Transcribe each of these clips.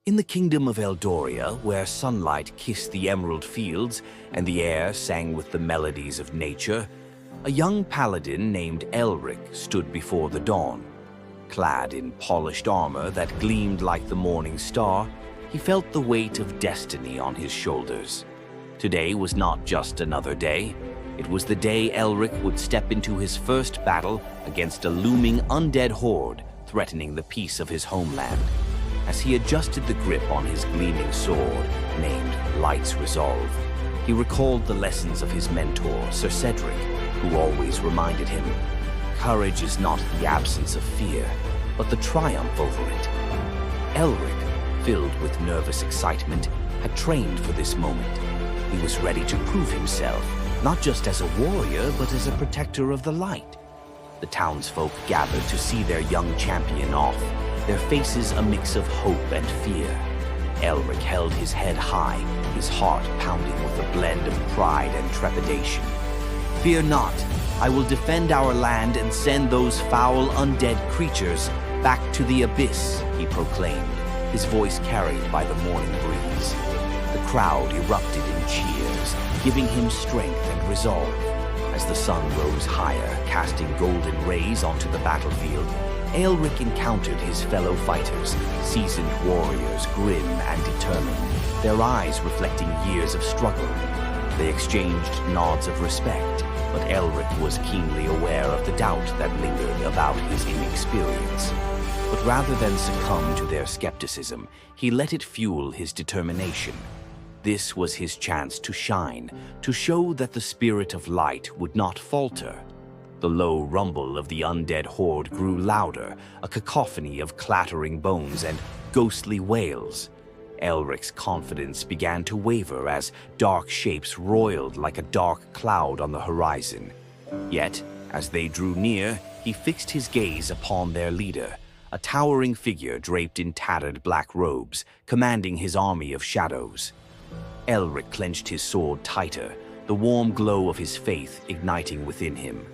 In the kingdom of Eldoria, where sunlight kissed the emerald fields and the air sang with the melodies of nature, a young paladin named Aelric stood before the dawn. Clad in polished armor that gleamed like the morning star, he felt the weight of destiny on his shoulders. Today was not just another day. It was the day Aelric would step into his first battle against a looming undead horde threatening the peace of his homeland. As he adjusted the grip on his gleaming sword, named Light's Resolve, he recalled the lessons of his mentor, Sir Cedric, who always reminded him, courage is not the absence of fear, but the triumph over it. Aelric, filled with nervous excitement, had trained for this moment. He was ready to prove himself, not just as a warrior, but as a protector of the light. The townsfolk gathered to see their young champion off, their faces a mix of hope and fear. Aelric held his head high, his heart pounding with a blend of pride and trepidation. "Fear not, I will defend our land and send those foul undead creatures back to the abyss," he proclaimed, his voice carried by the morning breeze. The crowd erupted in cheers, giving him strength and resolve. As the sun rose higher, casting golden rays onto the battlefield, Aelric encountered his fellow fighters, seasoned warriors, grim and determined, their eyes reflecting years of struggle. They exchanged nods of respect, but Aelric was keenly aware of the doubt that lingered about his inexperience. But rather than succumb to their skepticism, he let it fuel his determination. This was his chance to shine, to show that the spirit of light would not falter. The low rumble of the undead horde grew louder, a cacophony of clattering bones and ghostly wails. Aelric's confidence began to waver as dark shapes roiled like a dark cloud on the horizon. Yet, as they drew near, he fixed his gaze upon their leader, a towering figure draped in tattered black robes, commanding his army of shadows. Aelric clenched his sword tighter, the warm glow of his faith igniting within him.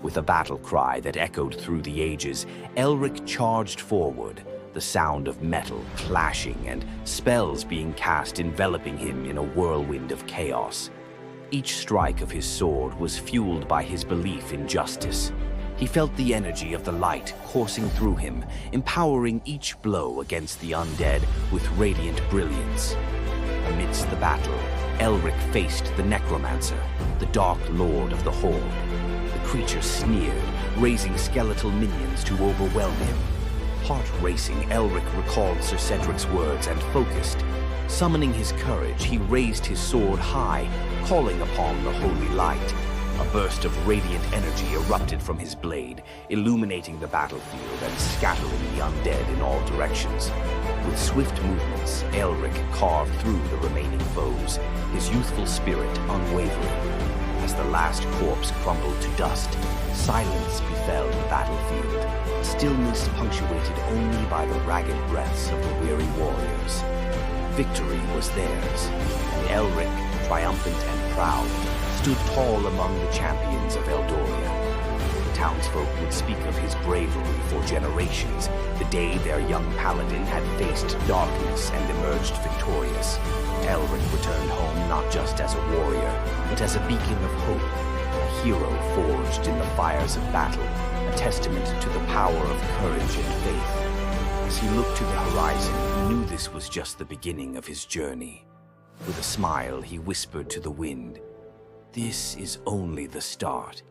With a battle cry that echoed through the ages, Aelric charged forward, the sound of metal clashing and spells being cast enveloping him in a whirlwind of chaos. Each strike of his sword was fueled by his belief in justice. He felt the energy of the light coursing through him, empowering each blow against the undead with radiant brilliance. Amidst the battle, Aelric faced the necromancer, the dark lord of the horde. The creature sneered, raising skeletal minions to overwhelm him. Heart racing, Aelric recalled Sir Cedric's words and focused. Summoning his courage, he raised his sword high, calling upon the holy light. A burst of radiant energy erupted from his blade, illuminating the battlefield and scattering the undead in all directions. With swift movements, Aelric carved through the remaining foes, his youthful spirit unwavering. As the last corpse crumbled to dust, silence befell the battlefield, a stillness punctuated only by the ragged breaths of the weary warriors. Victory was theirs, and Aelric, triumphant and proud, stood tall among the champions of Eldoria. The townsfolk would speak of his bravery for generations, the day their young paladin had faced darkness and emerged victorious. Aelric returned home not just as a warrior, but as a beacon of hope, a hero forged in the fires of battle, a testament to the power of courage and faith. As he looked to the horizon, he knew this was just the beginning of his journey. With a smile, he whispered to the wind, "This is only the start.